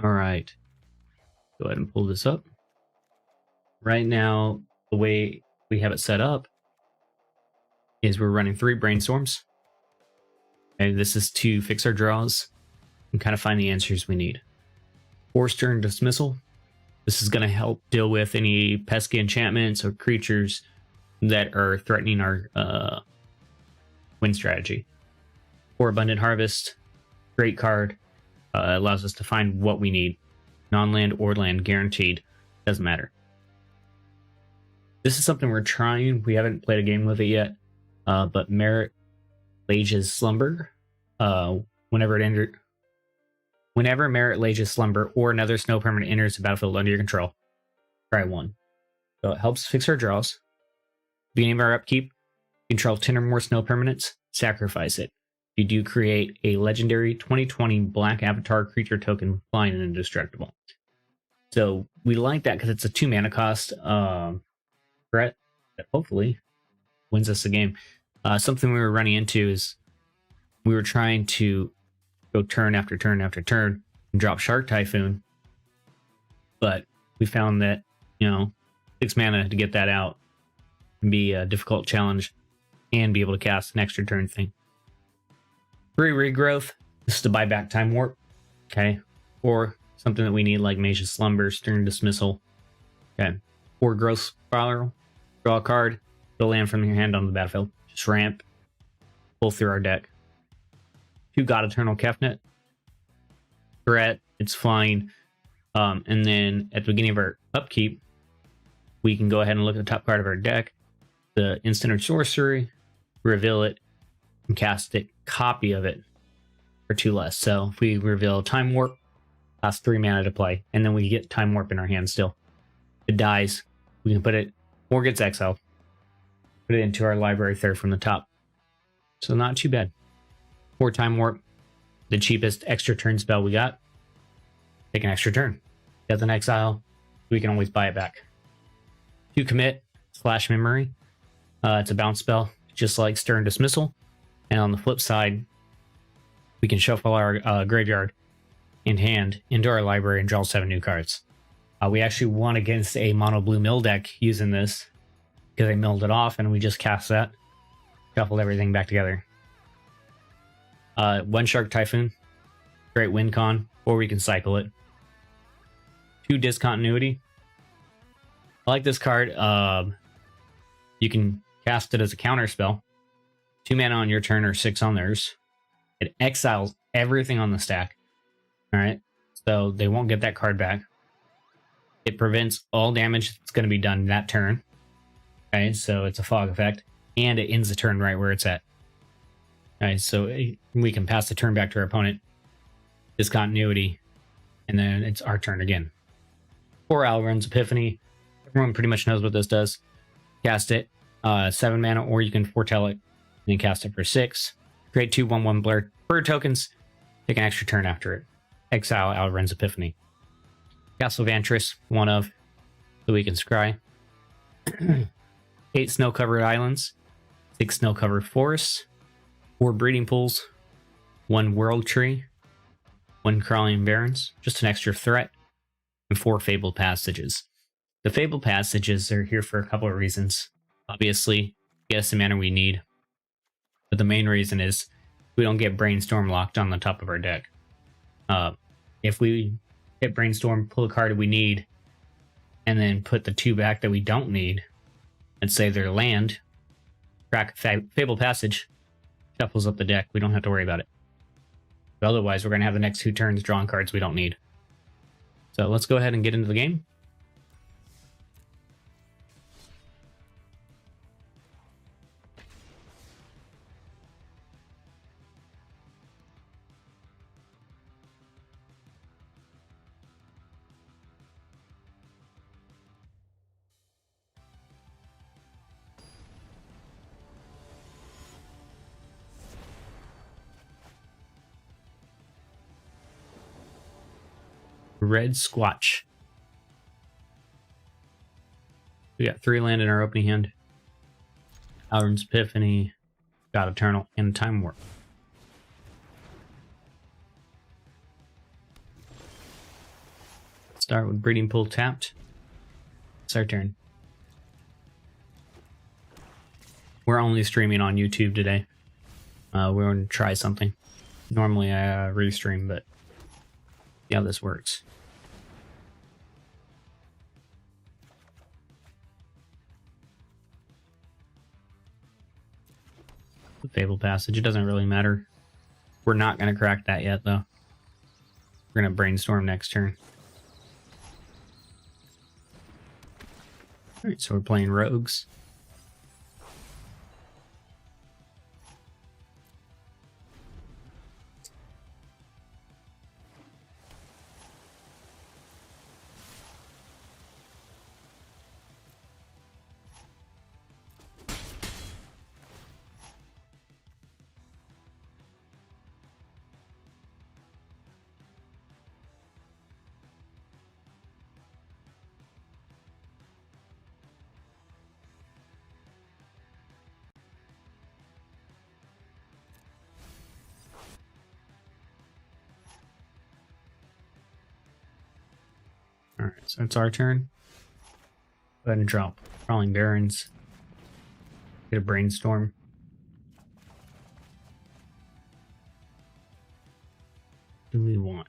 All right. Go ahead and pull this up. Right now, the way we have it set up is we're running 3 brainstorms. And this is to fix our draws and kind of find the answers we need. 4 stern dismissal. This is going to help deal with any pesky enchantments or creatures that are threatening our win strategy. 4 abundant harvest. Great card. Allows us to find what we need. Non-land or land guaranteed. Doesn't matter. This is something we're trying. We haven't played a game with it yet. But Merit Lage's Slumber. Whenever Merit Lage's Slumber or another snow permanent enters the battlefield under your control, try 1. So it helps fix our draws. Beginning of our upkeep, control 10 or more snow permanents, sacrifice it. You do create a legendary 2020 black avatar creature token flying and indestructible. So we like that because it's a 2 mana cost threat that hopefully wins us the game. Something we were running into is we were trying to go turn after turn after turn and drop Shark Typhoon, but we found that 6 mana to get that out can be a difficult challenge and be able to cast an extra turn thing. 3 regrowth. This is to buy back Time Warp. Okay. Or something that we need like Mage's Slumber, Stern Dismissal. Okay. 4 growth spiral. Draw a card. Put a land from your hand on the battlefield. Just ramp. Pull through our deck. 2 God Eternal Kefnet. Threat. It's flying. And then at the beginning of our upkeep, we can go ahead and look at the top card of our deck. The instant or sorcery. Reveal it. And cast a copy of it for 2 less. So if we reveal Time Warp, costs 3 mana to play, and then we get Time Warp in our hand still. If it dies, we can put it, or gets exiled, put it into our library third from the top. So not too bad. 4 Time Warp, the cheapest extra turn spell we got. Take an extra turn. Doesn't exile, we can always buy it back. 2 Commit, Slash Memory. It's a bounce spell, just like Stern Dismissal. And on the flip side, we can shuffle our graveyard in hand into our library and draw 7 new cards. We actually won against a mono blue mill deck using this because they milled it off and we just cast that, shuffled everything back together. 1 Shark Typhoon, great win con, or we can cycle it. 2 Discontinuity. I like this card. You can cast it as a counter spell. 2 mana on your turn or 6 on theirs. It exiles everything on the stack. Alright, so they won't get that card back. It prevents all damage that's going to be done that turn. Okay, so it's a fog effect. And it ends the turn right where it's at. Alright, so we can pass the turn back to our opponent. Discontinuity. And then it's our turn again. 4 Alrund's Epiphany. Everyone pretty much knows what this does. Cast it. 7 mana, or you can foretell it. And then cast it for 6. Create 2 1/1 bird tokens. Take an extra turn after it. Exile Alrund's Epiphany. Castle Vantress, 1 of, so we can scry. 8 snow-covered islands. 6 snow-covered forests. 4 breeding pools. 1 world tree. 1 crawling barrens. Just an extra threat. And 4 fabled passages. The fabled passages are here for a couple of reasons. Obviously, get us the mana we need. But the main reason is we don't get Brainstorm locked on the top of our deck. If we hit Brainstorm, pull a card we need, and then put the 2 back that we don't need, and say they're land, crack Fable Passage, shuffles up the deck. We don't have to worry about it. But otherwise, we're going to have the next 2 turns drawing cards we don't need. So let's go ahead and get into the game. Red Squatch. We got 3 land in our opening hand. Alrund's Epiphany, God Eternal, and Time Warp. Start with Breeding Pool tapped. It's our turn. We're only streaming on YouTube today. We're going to try something. Normally I restream, but see how this works. The Fable Passage, it doesn't really matter. We're not going to crack that yet, though. We're going to brainstorm next turn. Alright, so we're playing rogues. Alright, so it's our turn. Go ahead and drop Crawling Barrens. Get a Brainstorm. What do we want?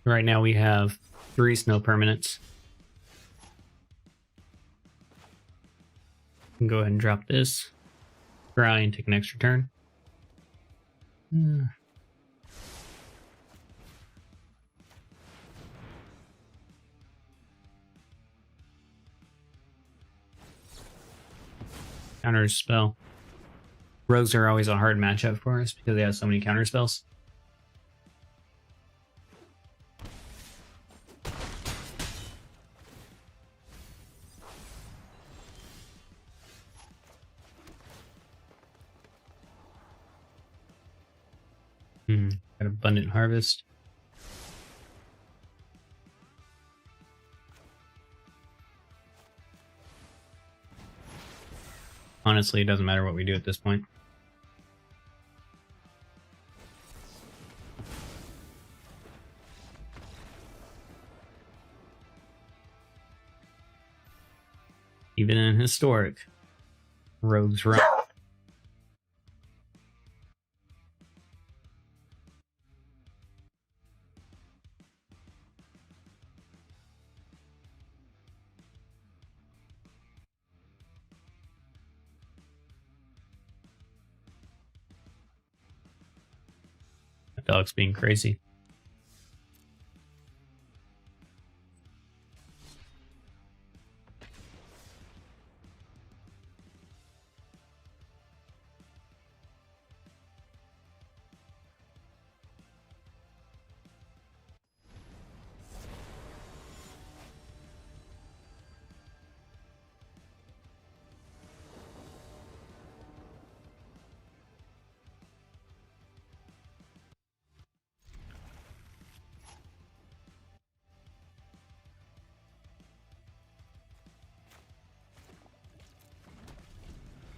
Right now we have 3 snow permanents. Can go ahead and drop this. Cry and take an extra turn. Counter spell. Rogues are always a hard matchup for us because they have so many counter spells. Got Abundant Harvest. Honestly, it doesn't matter what we do at this point. Even in historic, rogues run. That dog's being crazy.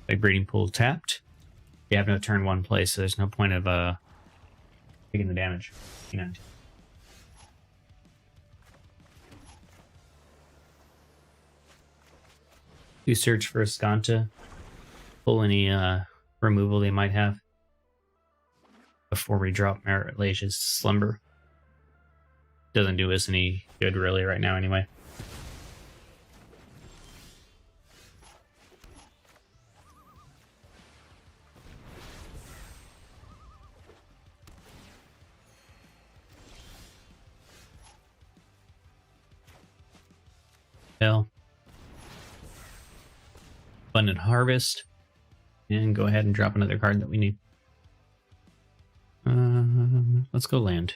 Like Breeding Pool tapped. You have no turn 1 play, so there's no point of taking the damage. You know. You search for Escanta. Pull any removal they might have before we drop Merit-Lage's Slumber. Doesn't do us any good really right now anyway. Hell. Abundant Harvest. And go ahead and drop another card that we need. Let's go land.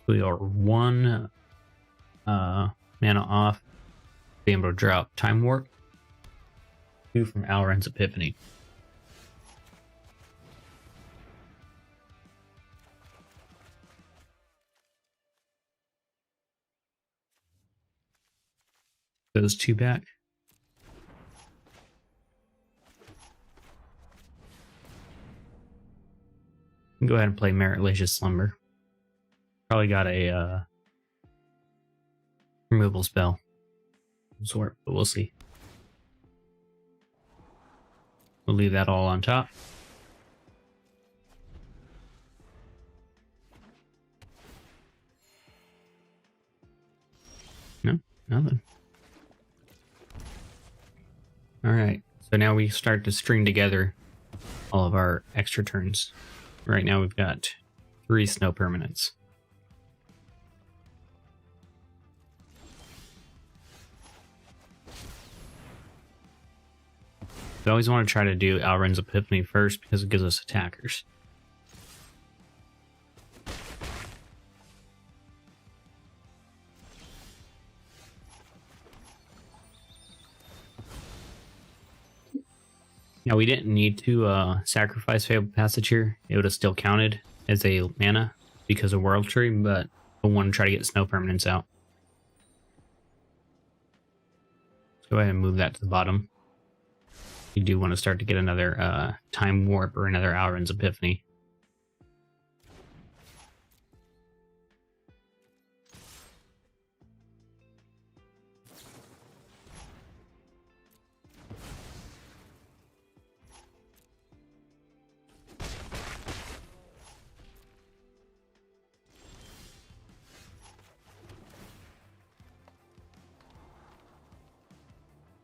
We are one mana off. Be able to draw Time Warp. 2 from Alrund's Epiphany. Those 2 back. Go ahead and play Meritlicious Slumber. Probably got a removal spell sort, but we'll see. We'll leave that all on top. No, nothing. Alright, so now we start to string together all of our extra turns. Right now we've got 3 snow permanents. We always want to try to do Alrund's Epiphany first because it gives us attackers. Now we didn't need to sacrifice Fabled Passage here. It would have still counted as a mana because of World Tree, but we want to try to get snow permanents out. Let's go ahead and move that to the bottom. You do want to start to get another Time Warp or another Alrund's Epiphany.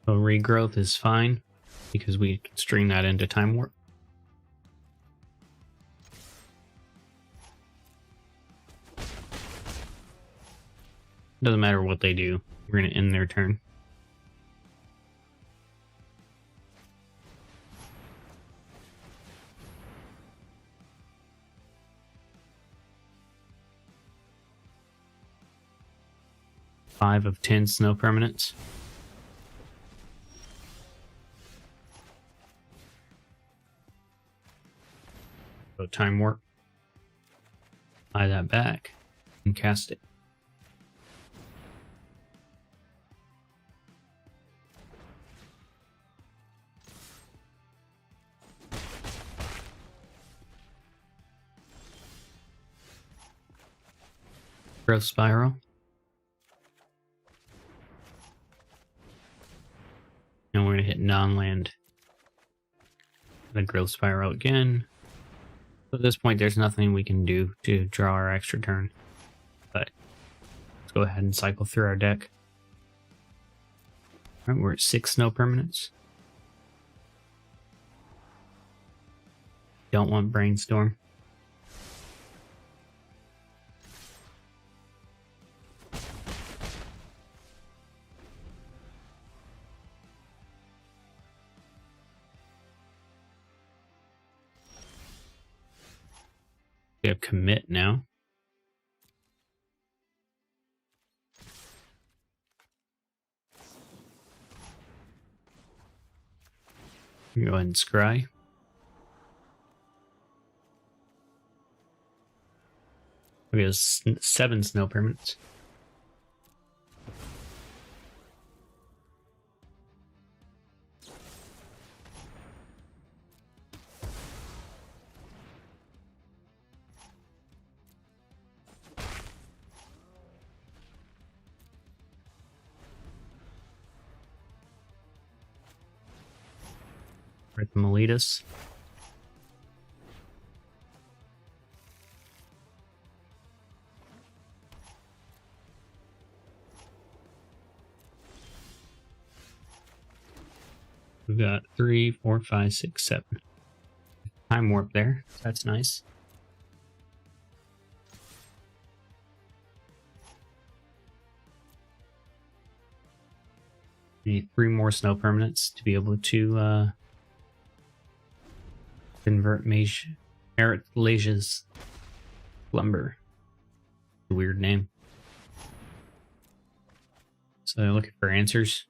So regrowth is fine because we can string that into Time Warp. Doesn't matter what they do, we're going to end their turn. Five of 10 snow permanents. So Time Warp. Buy that back and cast it. Growth Spiral. And we're going to hit non-land. The Growth Spiral again. So at this point, there's nothing we can do to draw our extra turn. But let's go ahead and cycle through our deck. Alright, we're at 6 snow permanents. Don't want Brainstorm. We have Commit now. Go ahead and scry. We have 7 snow permanents. Right, the Meletus. We've got 3, 4, 5, 6, 7. Time Warp there. That's nice. We need 3 more snow permanents to be able to convert Merit Lasia's Slumber. Weird name. So they're looking for answers.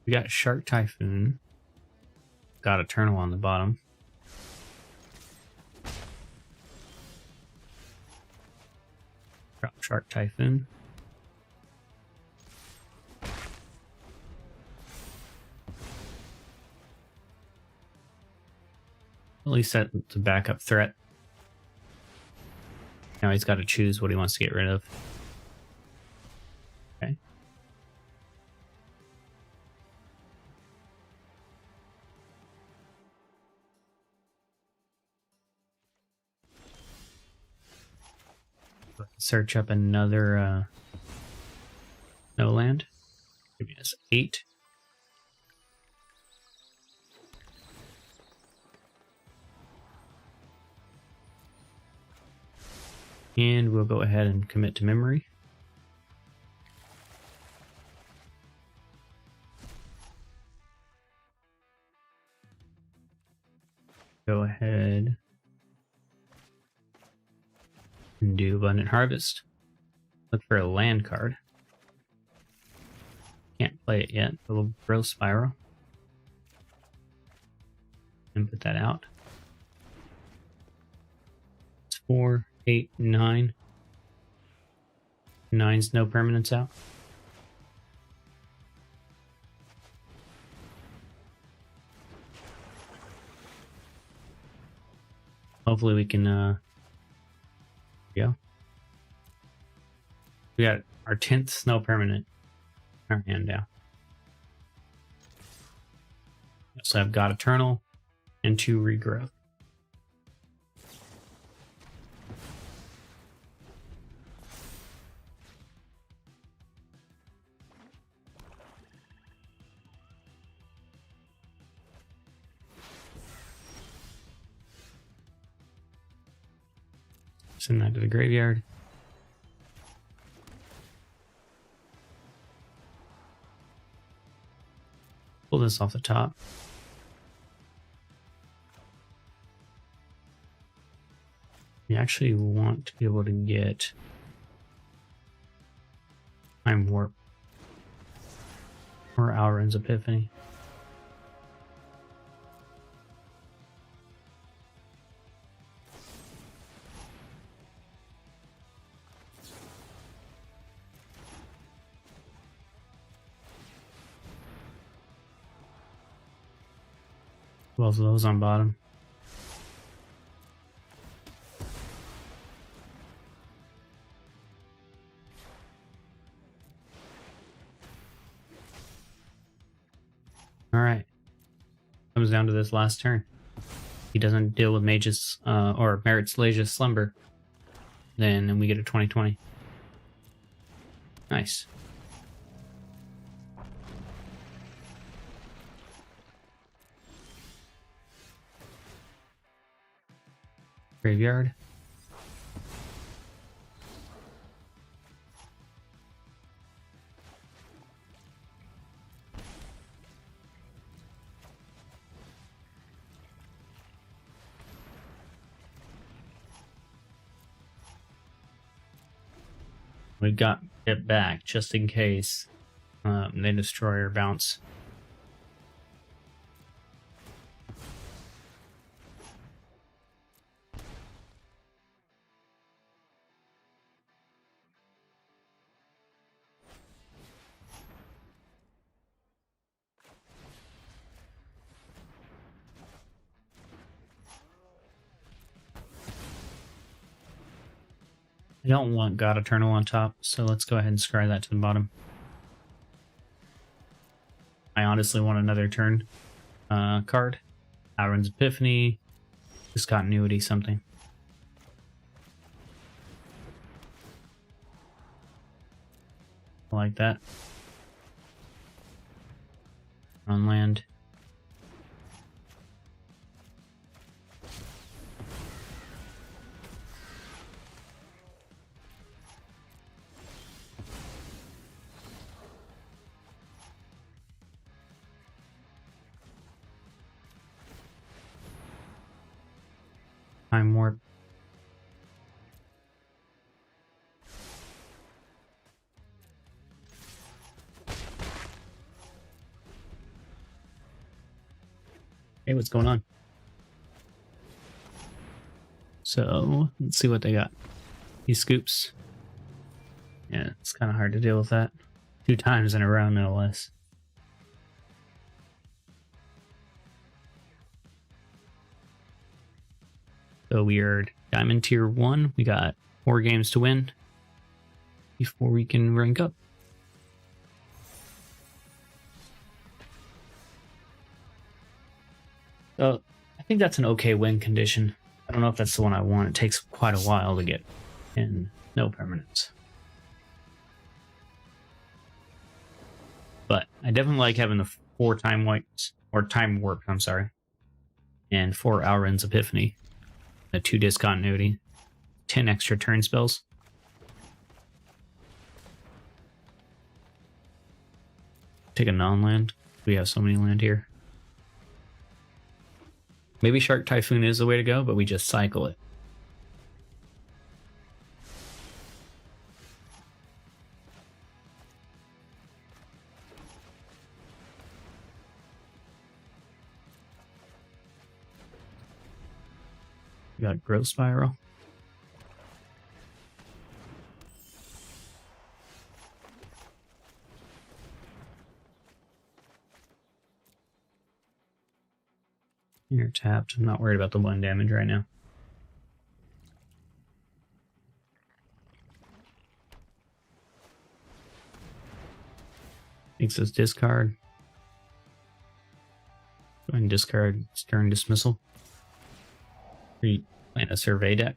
We got Shark Typhoon. Got Eternal on the bottom. Drop Shark Typhoon. At least that's a backup threat. Now he's got to choose what he wants to get rid of. Okay. Search up another no land. Give me this 8. And we'll go ahead and commit to memory. Go ahead and do Abundant Harvest. Look for a land card. Can't play it yet. A little Growth Spiral. And put that out. It's 4, 8, 9. 9's no permanents out. Hopefully we can go. We got our 10th snow permanent in our hand now. So I've got Eternal and 2 Regrowth. Send that to the graveyard. Pull this off the top. We actually want to be able to get Time Warp or Alrund's Epiphany. Both of those on bottom. Alright. Comes down to this last turn. He doesn't deal with Mage's or Merit's Lasia's Slumber. Then we get a 20/20. Nice. Graveyard. We got it back just in case they destroy or bounce. I don't want God Eternal on top, so let's go ahead and scry that to the bottom. I honestly want another turn card. Alrund's Epiphany, Discontinuity, something. I like that. On land. Time warp. Hey, what's going on? So, let's see what they got. These scoops. Yeah, it's kind of hard to deal with that. 2 times in a row, no less. So we are Diamond Tier 1. We got 4 games to win before we can rank up. So I think that's an okay win condition. I don't know if that's the one I want. It takes quite a while to get in no permanence. But I definitely like having the 4 time wipes, or time warp, I'm sorry. And 4 Alrund's Epiphany. The 2 discontinuity. 10 extra turn spells. Take a non-land. We have so many land here. Maybe Shark Typhoon is the way to go, but we just cycle it. We got Growth Spiral. You're tapped. I'm not worried about the 1 damage right now. Makes us discard. Go ahead and discard Stern Dismissal. Plant a survey deck.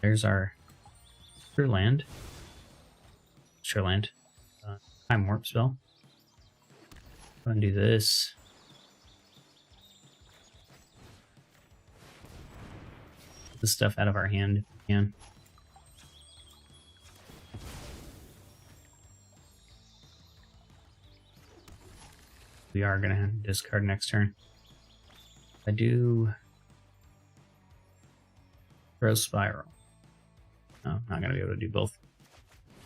There's our land. Time warp spell. Go and do this. Get this stuff out of our hand if we can. We are going to have to discard next turn. I do Growth Spiral. No, I'm not going to be able to do both.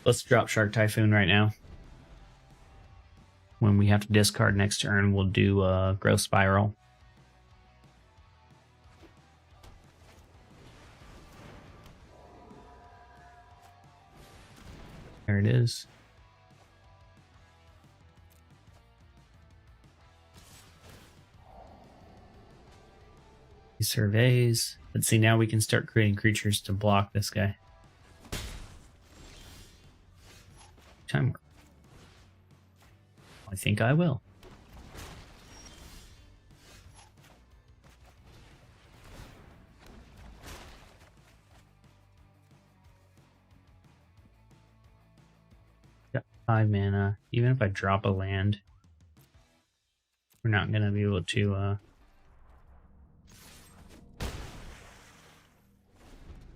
Let's drop Shark Typhoon right now. When we have to discard next turn, we'll do Growth Spiral. There it is. He surveys. Let's see, now we can start creating creatures to block this guy. Time warp. I think I will. Got 5 mana. Even if I drop a land, we're not going to be able to...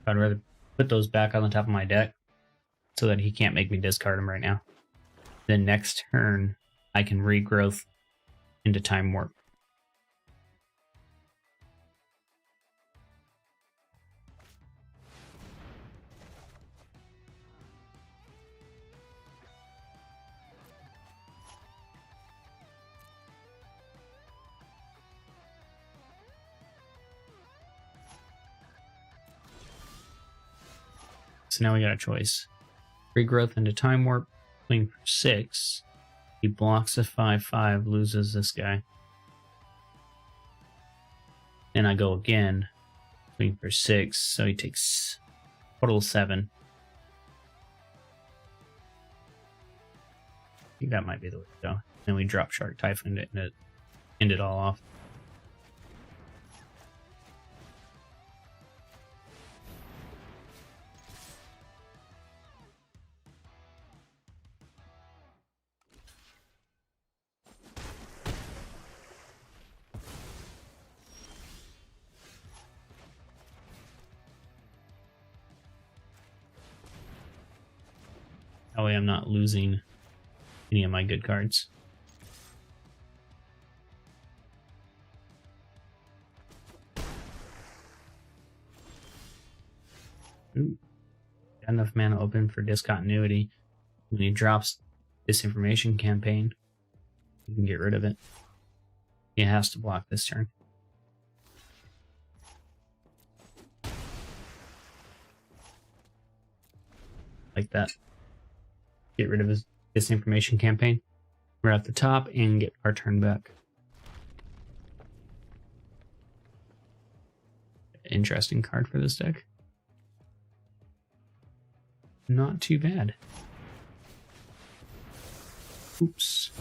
I'd rather put those back on the top of my deck so that he can't make me discard them right now. Then next turn, I can regrowth into Time Warp. So now we got a choice. Regrowth into Time Warp, swing for 6. He blocks a 5/5, loses this guy. Then I go again, swing for 6, so he takes total 7. I think that might be the way to go. Then we drop Shark Typhoon to end it all off. That way I'm not losing any of my good cards. Ooh. Got enough mana open for discontinuity. When he drops Disinformation Campaign, you can get rid of it. He has to block this turn. Like that. Get rid of his Disinformation Campaign. We're at the top and get our turn back. Interesting card for this deck. Not too bad. Oops.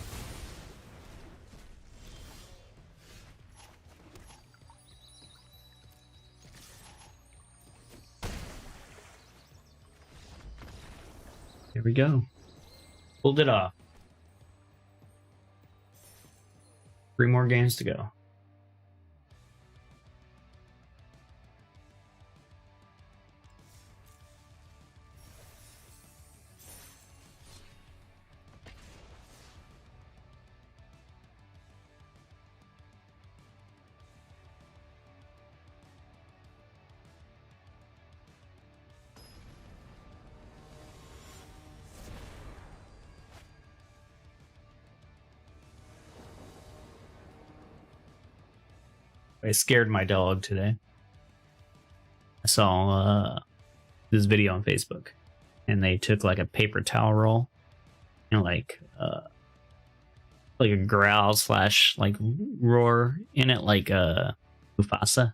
Here we go. Pulled it off. 3 more games to go. I scared my dog today. I saw this video on Facebook, and they took like a paper towel roll and like a growl slash like roar in it, like Mufasa,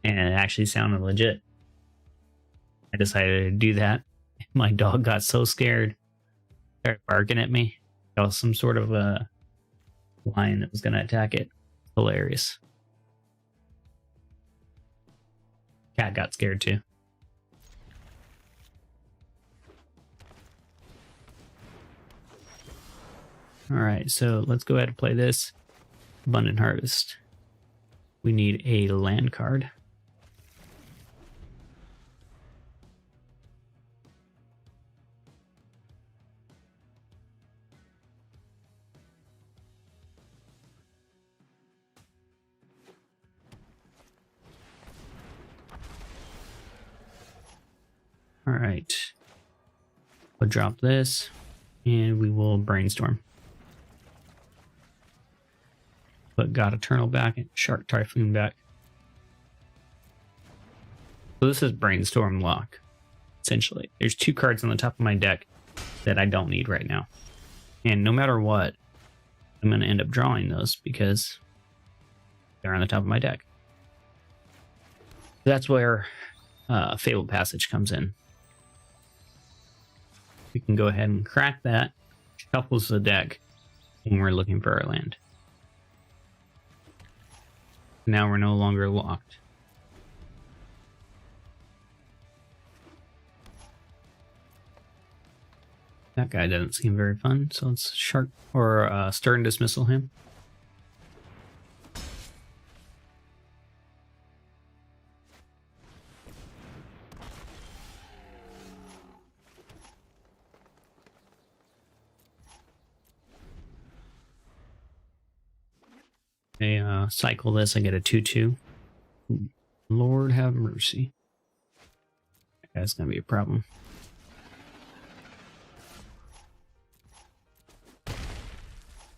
and it actually sounded legit. I decided to do that. My dog got so scared, started barking at me. It was some sort of a lion that was going to attack it. Hilarious. Cat got scared too. Alright, so let's go ahead and play this. Abundant Harvest. We need a land card. Alright. We'll drop this, and we will brainstorm. But got Eternal back and Shark Typhoon back. So this is Brainstorm Lock, essentially. There's 2 cards on the top of my deck that I don't need right now. And no matter what, I'm going to end up drawing those because they're on the top of my deck. That's where Fabled Passage comes in. We can go ahead and crack that, shuffles the deck when we're looking for our land. Now we're no longer locked. That guy doesn't seem very fun, so let's Shark or Stern Dismissal him. I cycle this, I get a 2/2. Lord have mercy. That guy's gonna be a problem.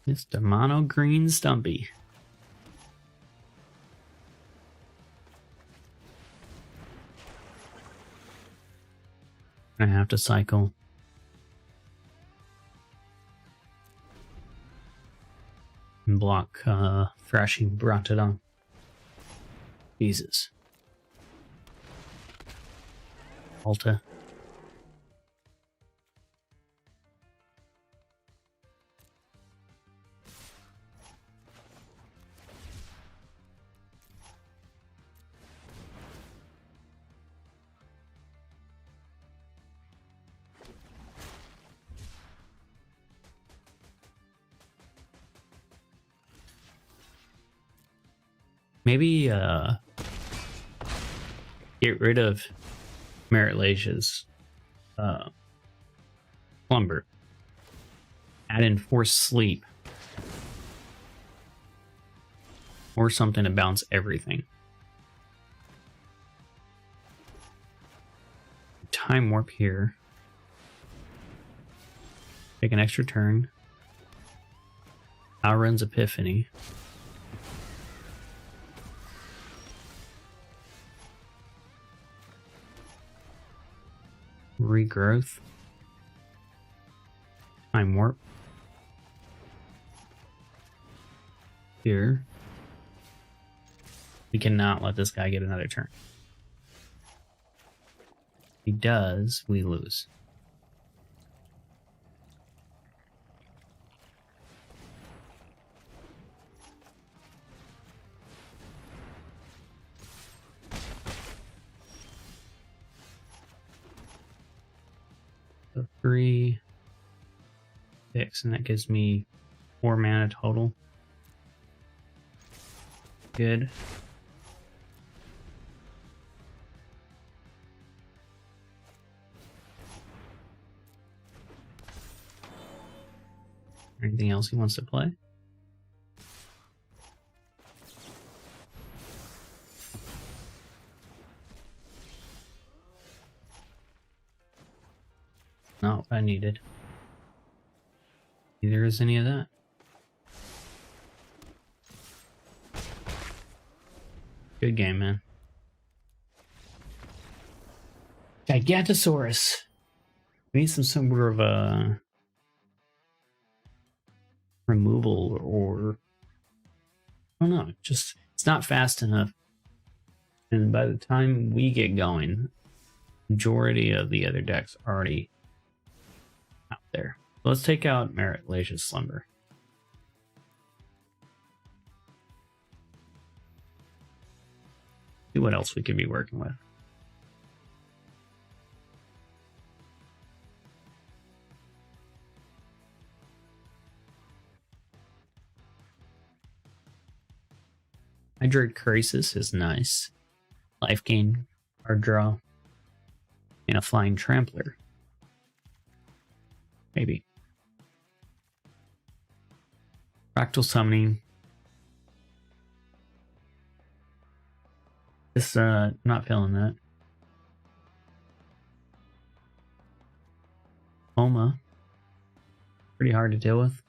It's the mono green Stumpy. I have to cycle. And block Thrashing Brontodon. Jesus. Alta. Maybe get rid of Merit Lacia's Slumber. Add in Forced Sleep. Or something to balance everything. Time Warp here. Take an extra turn. Outrun's Epiphany. Regrowth. Time Warp. Here. We cannot let this guy get another turn. If he does, we lose. So 3 picks, and that gives me 4 mana total. Good. Anything else he wants to play? Not what I needed. Neither is any of that. Good game, man. Gigantosaurus. We need some sort of a removal, or I don't know, just it's not fast enough. And by the time we get going, majority of the other decks are already out there. So let's take out Meritlicious Slumber. See what else we could be working with. Hydroid Crisis is nice. Life gain, card draw, and a Flying Trampler. Maybe. Fractal Summoning. Just not feeling that. Homa. Pretty hard to deal with.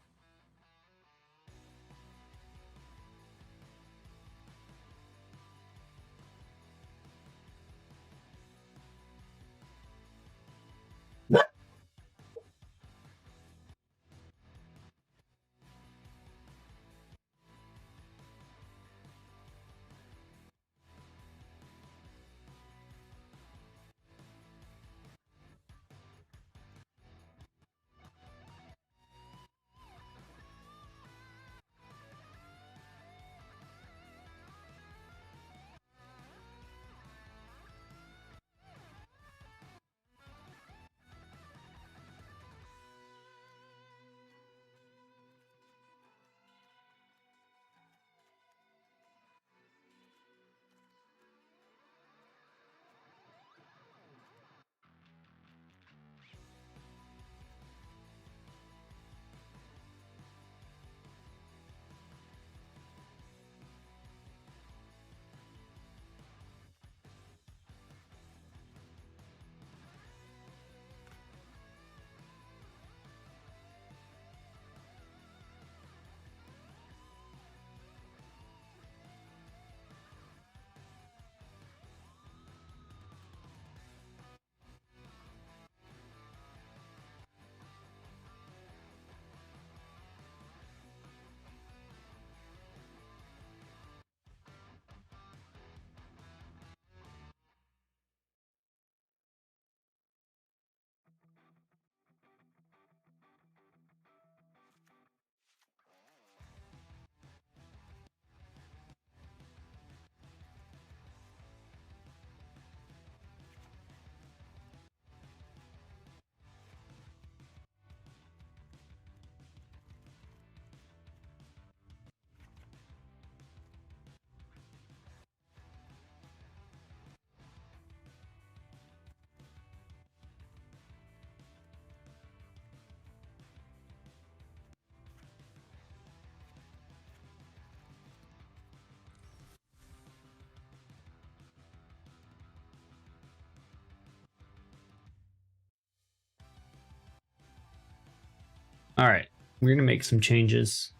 Alright, we're going to make some changes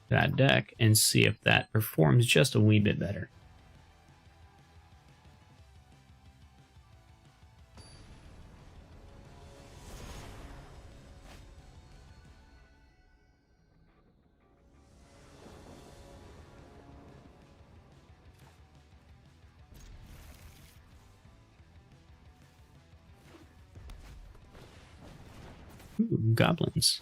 to that deck and see if that performs just a wee bit better. Ooh, goblins.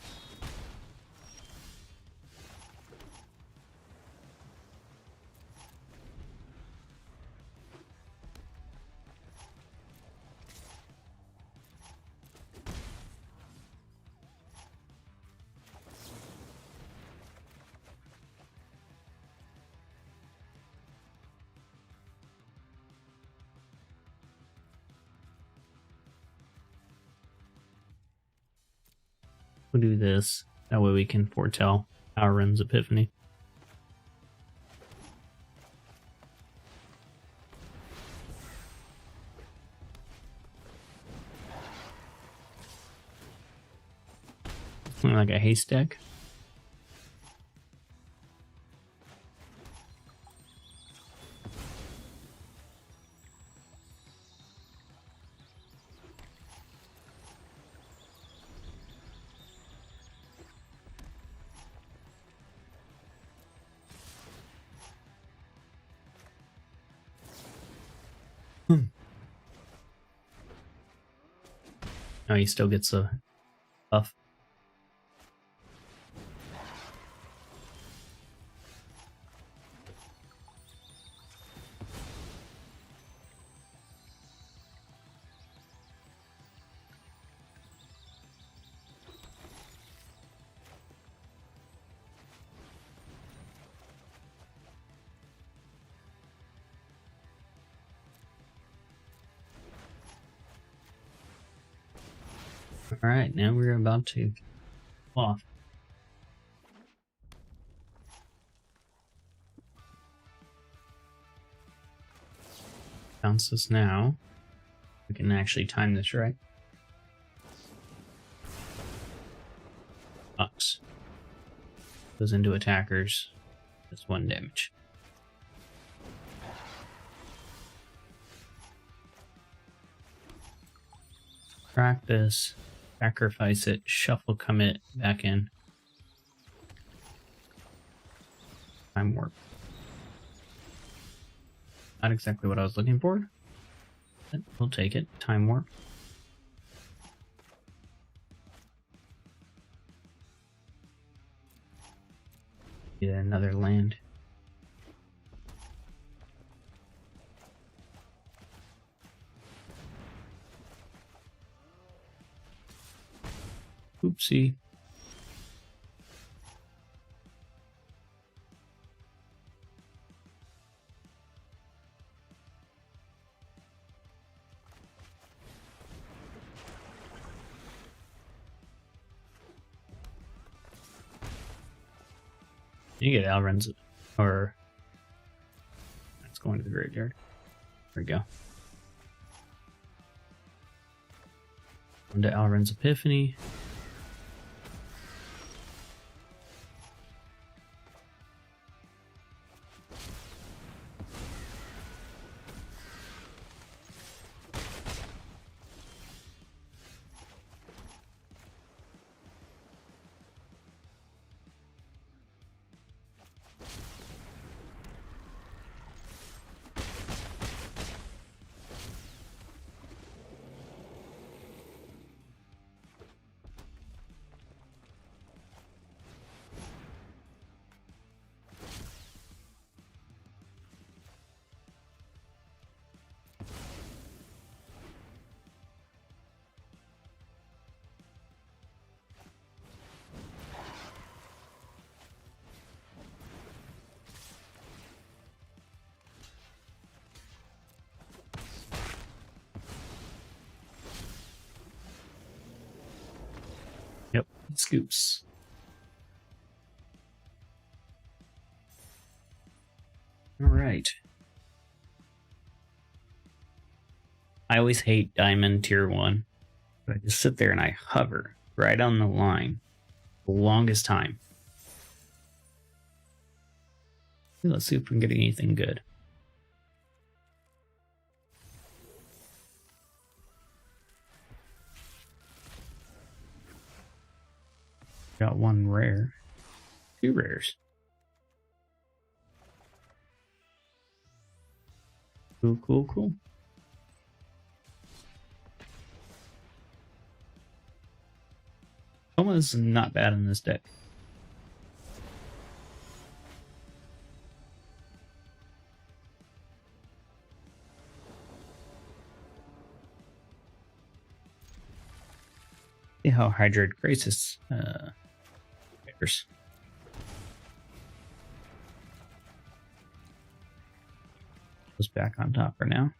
We'll do this. That way we can foretell Auron's Epiphany. Something like a haystack. Oh, he still gets a buff. Alright, now we're about to off. Bounce this now. We can actually time this right. Bucks. Goes into attackers. Just 1 damage. Crack this. Sacrifice it. Shuffle commit back in. Time warp. Not exactly what I was looking for, but we'll take it. Time warp. Get another land. Oopsie. You get Alren's, or that's going to the graveyard. There we go. Into Alren's Epiphany. Yep, scoops. All right. I always hate Diamond Tier 1, but I just sit there and I hover right on the line the longest time. Let's see if we can get anything good. Got one rare. 2 rares. Cool, cool, cool. Toma's not bad in this deck. See how Hydrate Graces pairs. Goes back on top for now.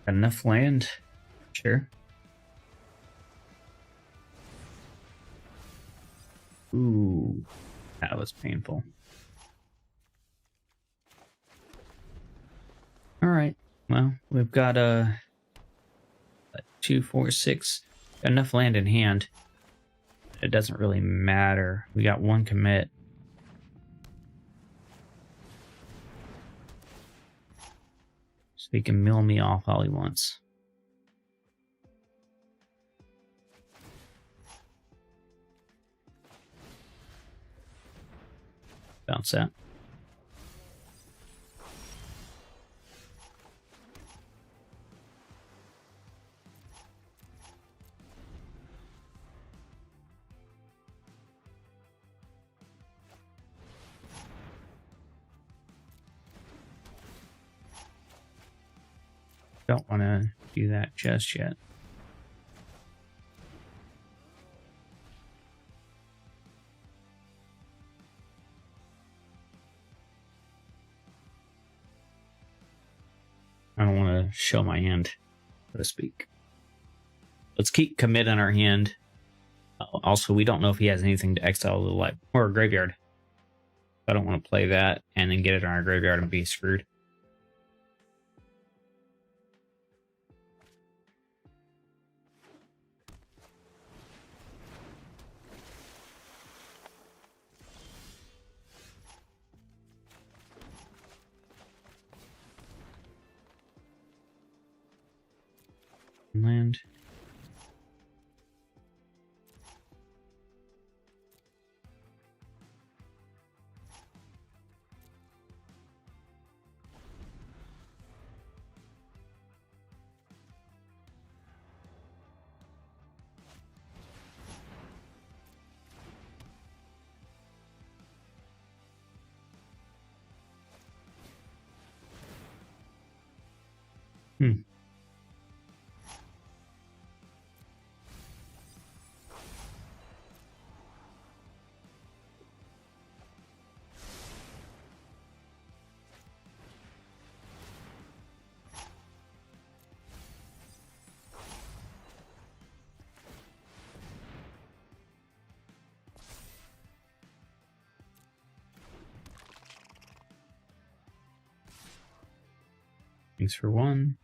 Got enough land? Sure. Ooh, that was painful. All right. Well, we've got 2, 4, 6. Got enough land in hand. It doesn't really matter. We got 1 commit. So he can mill me off all he wants. Bounce that. Don't want to do that just yet. I don't want to show my hand, so to speak. Let's keep commit on our hand. Also, we don't know if he has anything to exile the light or graveyard. I don't want to play that and then get it on our graveyard and be screwed. Land. Thanks for 1.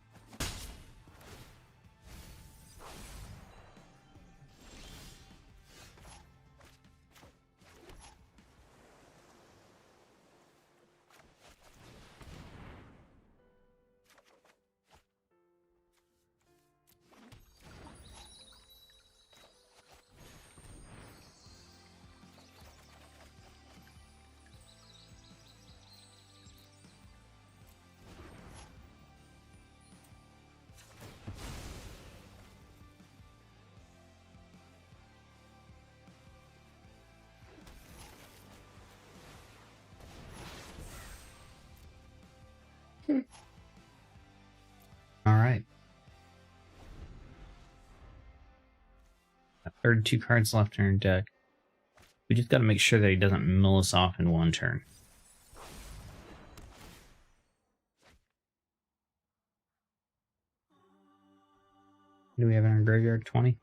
All right. 32 cards left in our deck. We just got to make sure that he doesn't mill us off in 1 turn. What do we have in our graveyard? 20?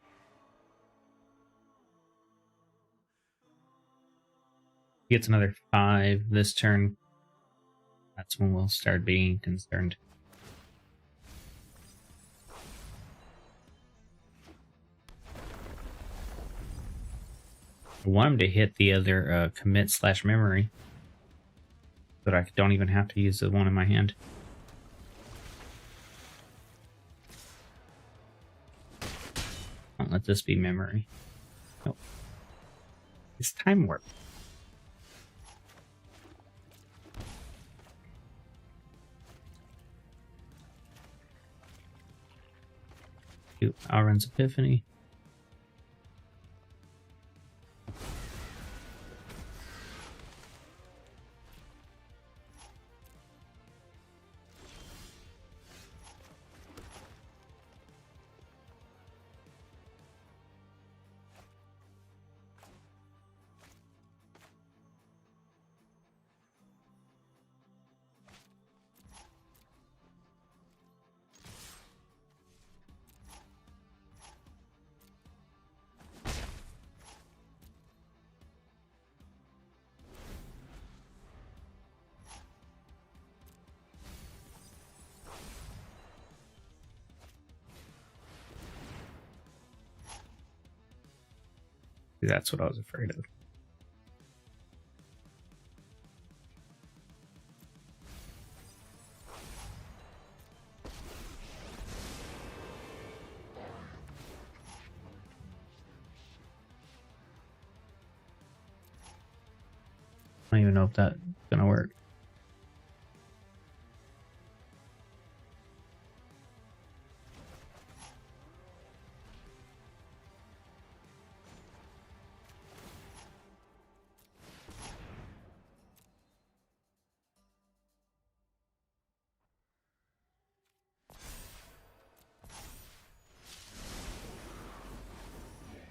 He gets another 5 this turn. That's when we'll start being concerned. I want him to hit the other commit / memory, but I don't even have to use the one in my hand. Don't let this be memory. Nope. It's time warp. Do Alrun's Epiphany. That's what I was afraid of. I don't even know if that's gonna work.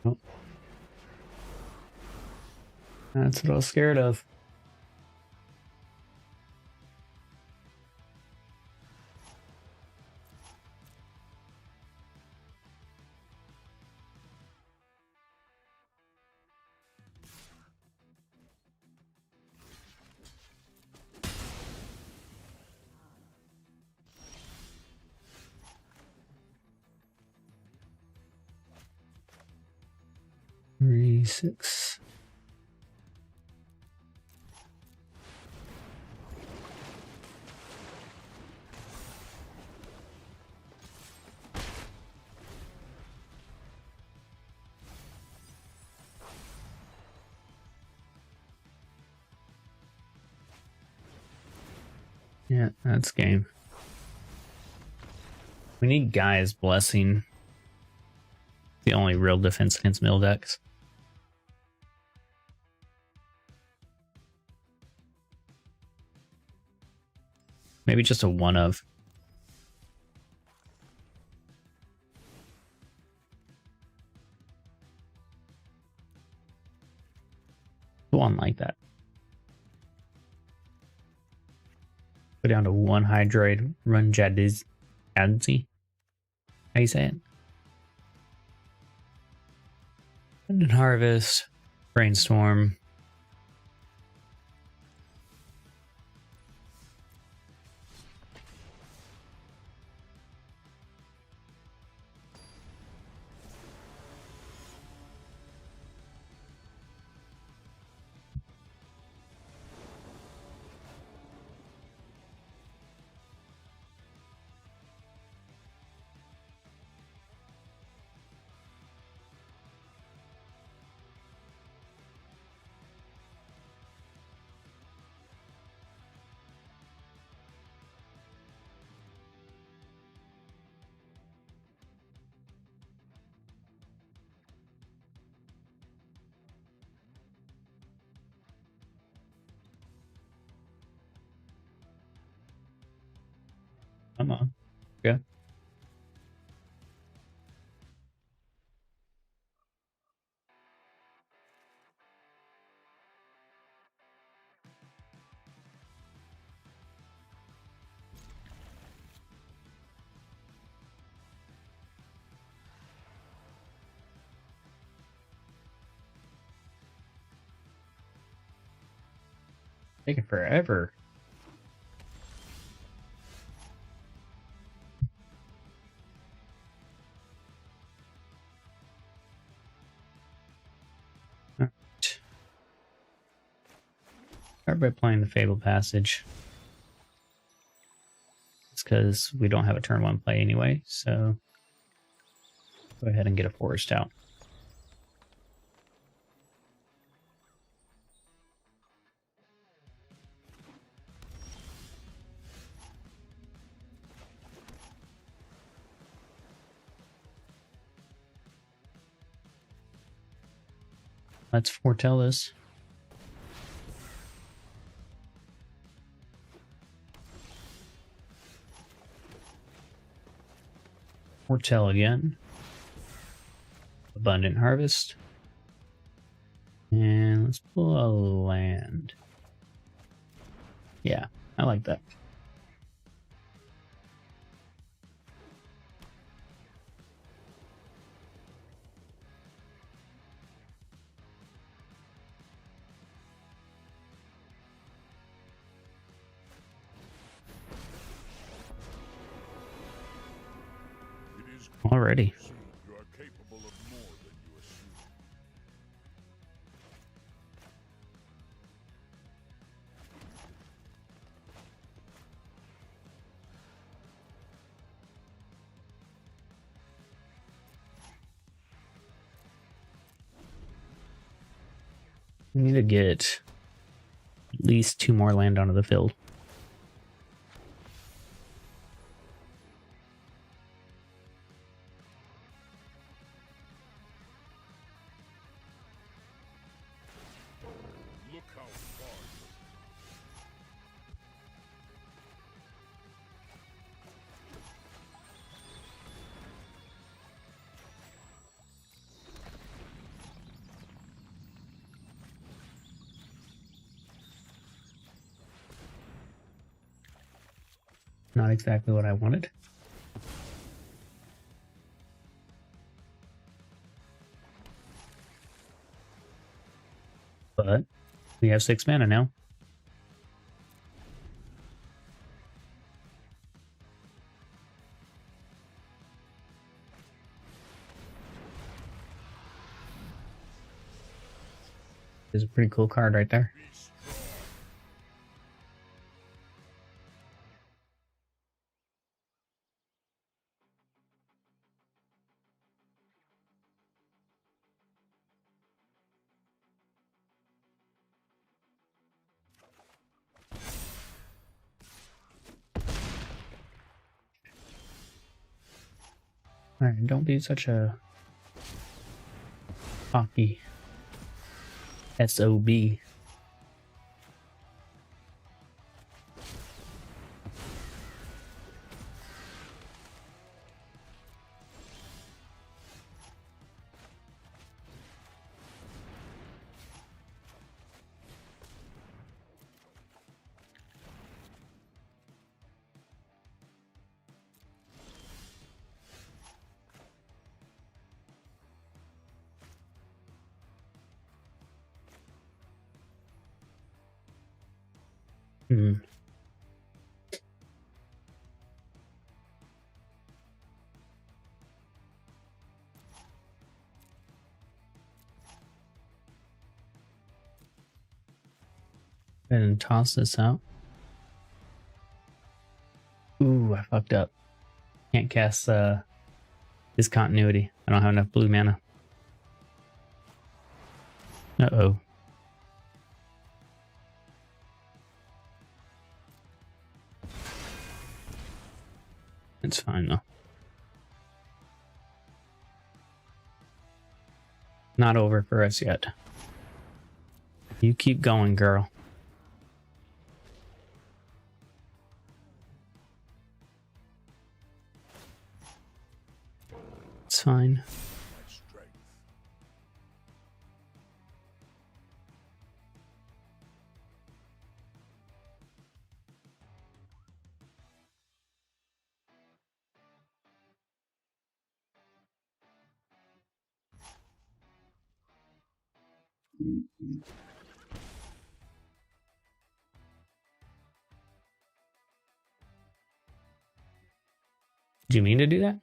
Nope. That's what I was scared of. Three, 6. Yeah, that's game. We need Gaia's Blessing. The only real defense against mill decks. Maybe just a one of. One like that. Go down to one Hydroid, run Jadiz. Adzi? How you say it? And then Harvest, Brainstorm. Come on. Yeah. Taking forever. All right. Start by playing the Fable Passage. It's because we don't have a turn 1 play anyway, so go ahead and get a forest out. Let's foretell this. Foretell again. Abundant harvest. And let's pull a land. Yeah, I like that. Already. You are capable of more than you assume. We need to get at least 2 more land onto the field. Look how far Not exactly what I wanted. But we have 6 mana now. It's a pretty cool card right there. Alright, don't be such a cocky SOB. Hmm. Go ahead and toss this out. Ooh, I fucked up. Can't cast Discontinuity. I don't have enough blue mana. Uh-oh. It's fine though. Not over for us yet. You keep going, girl. It's fine. my strength. Do you mean to do that?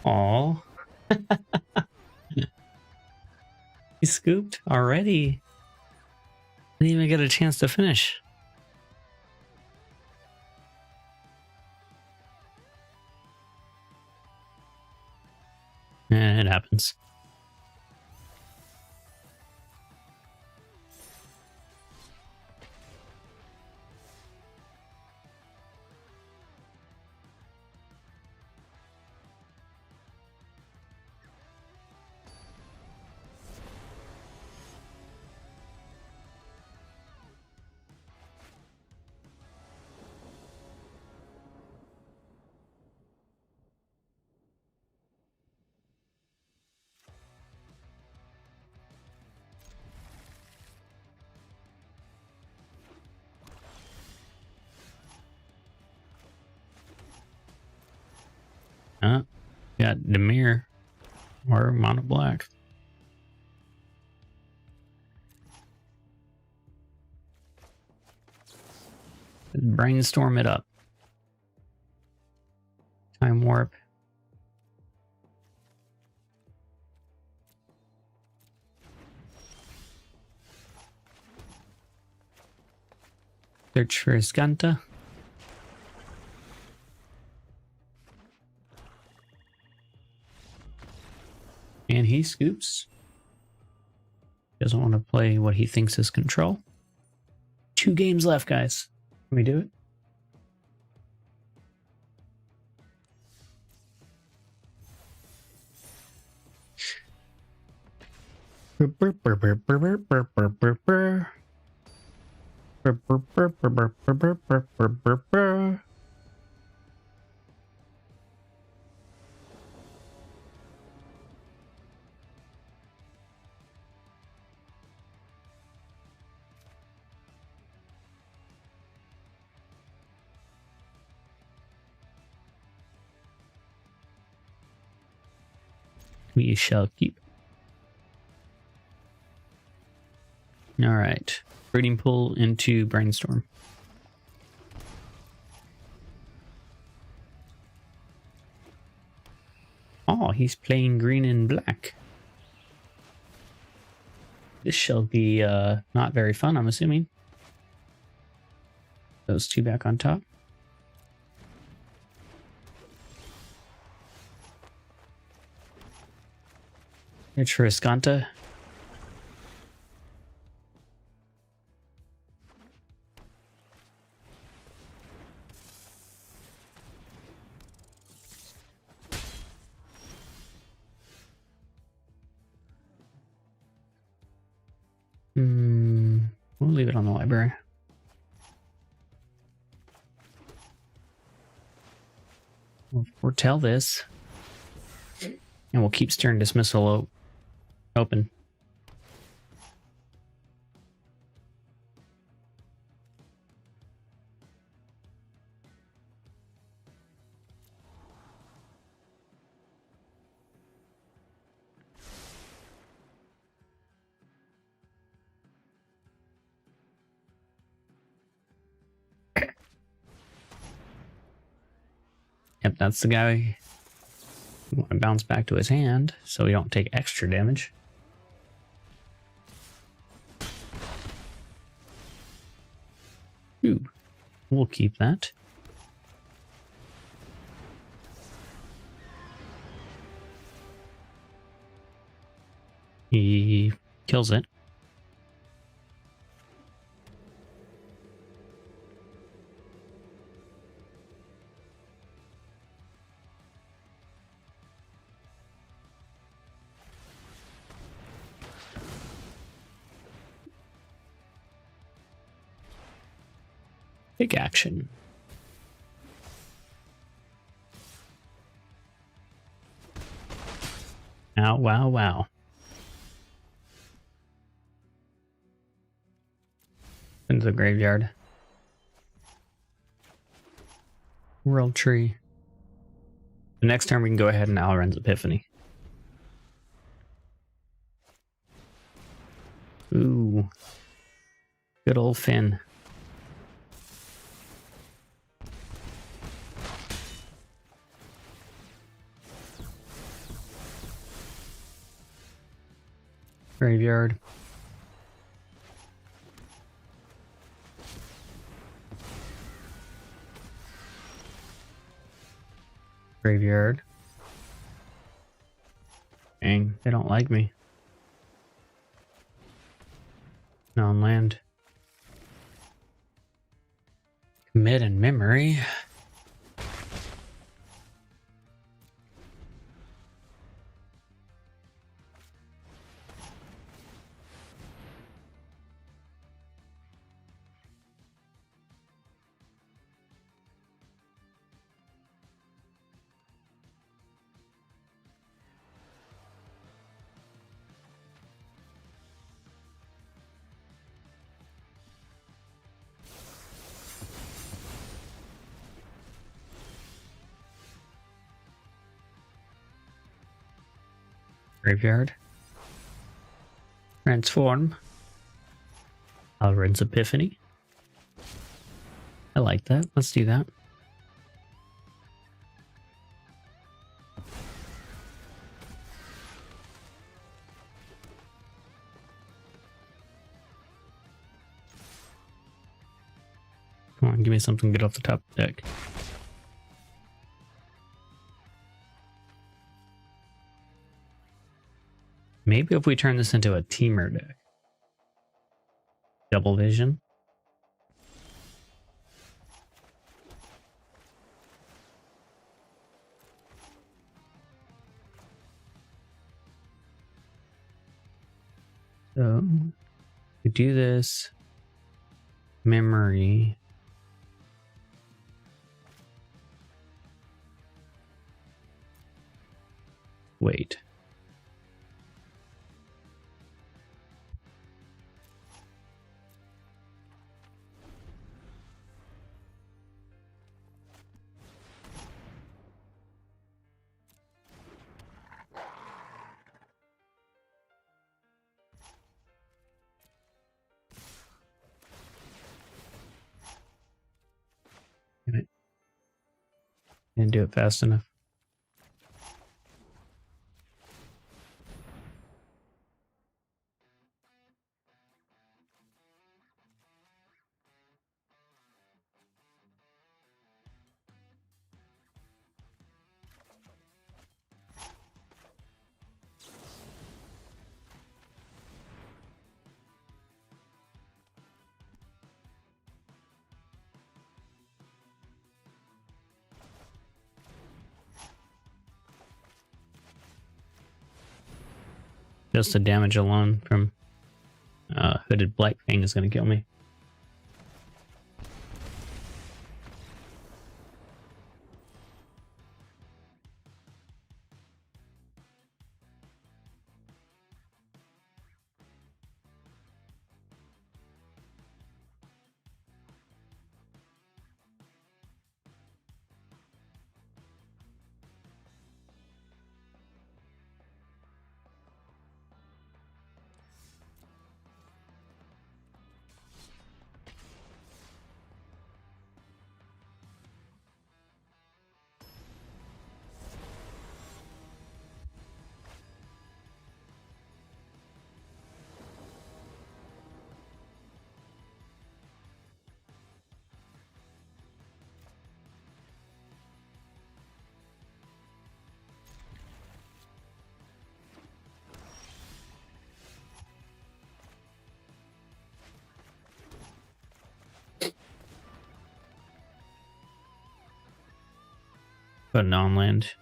Aw. He scooped already. Didn't even get a chance to finish. It happens. Got Demir or Mono Black. Brainstorm it up. Time warp. Search for Iskanta. And he scoops. Doesn't want to play what he thinks is control. 2 games left, guys. Can we do it? We shall keep. All right. Breeding pool into Brainstorm. Oh, he's playing green and black. This shall be not very fun, I'm assuming. Those 2 back on top. Search for Iskanta. We'll leave it on the library. We'll foretell this. And we'll keep Stern Dismissal open. Yep, that's the guy. We want to bounce back to his hand so we don't take extra damage. Ooh, we'll keep that. He kills it. Big action. Ow, wow, wow. Into the graveyard. World Tree. The next turn we can go ahead and Alren's Epiphany. Ooh. Good old Finn. Graveyard. Graveyard. Dang, they don't like me. Non-land. Commit in memory. Graveyard. Transform. Alvarin's Epiphany. I like that. Let's do that. Come on, give me something good off the top of the deck. Maybe if we turn this into a teamer deck. Double vision. So we do this. Memory. Wait. Damn it. Didn't do it fast enough. Just the damage alone from Hooded Black Fang is going to kill me. But non-land.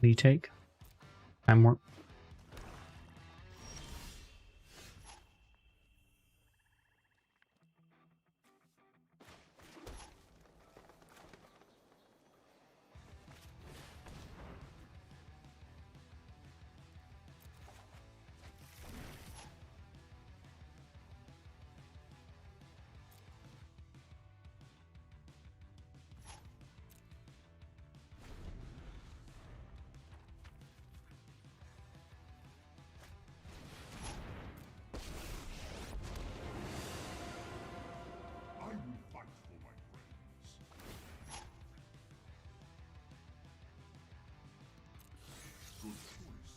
do you take? Time warp. I will fight for my friends. Good choice.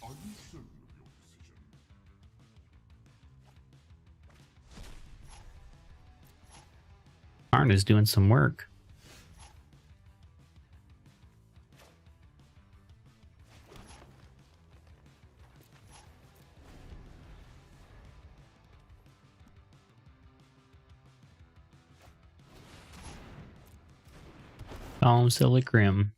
Are you certain of your decision? Arn is doing some work. Solemn Silic Rim.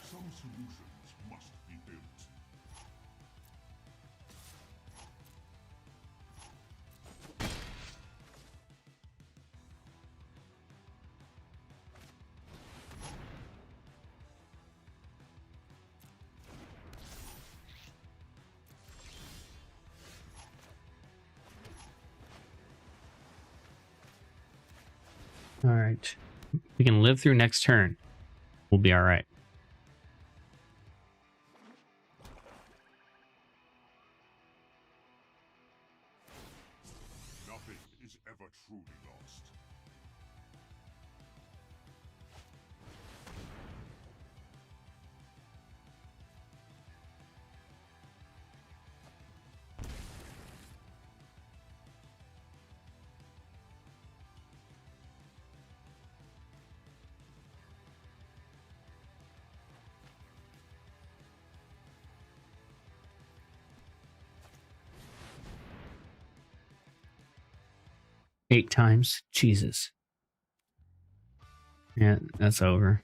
Some solutions must be built. All right. We can live through next turn. We'll be all right. Nothing is ever truly lost. Eight times. Jesus. Yeah, that's over.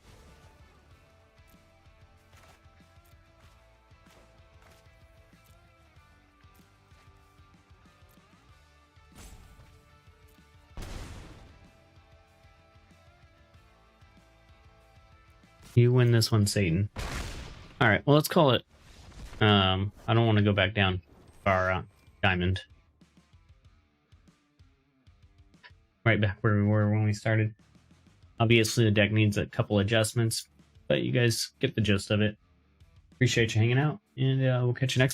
You win this one, Satan. All right, well, let's call it. I don't want to go back down far, diamond. Right back where we were when we started. Obviously, the deck needs a couple adjustments, but you guys get the gist of it. Appreciate you hanging out, and we'll catch you next time.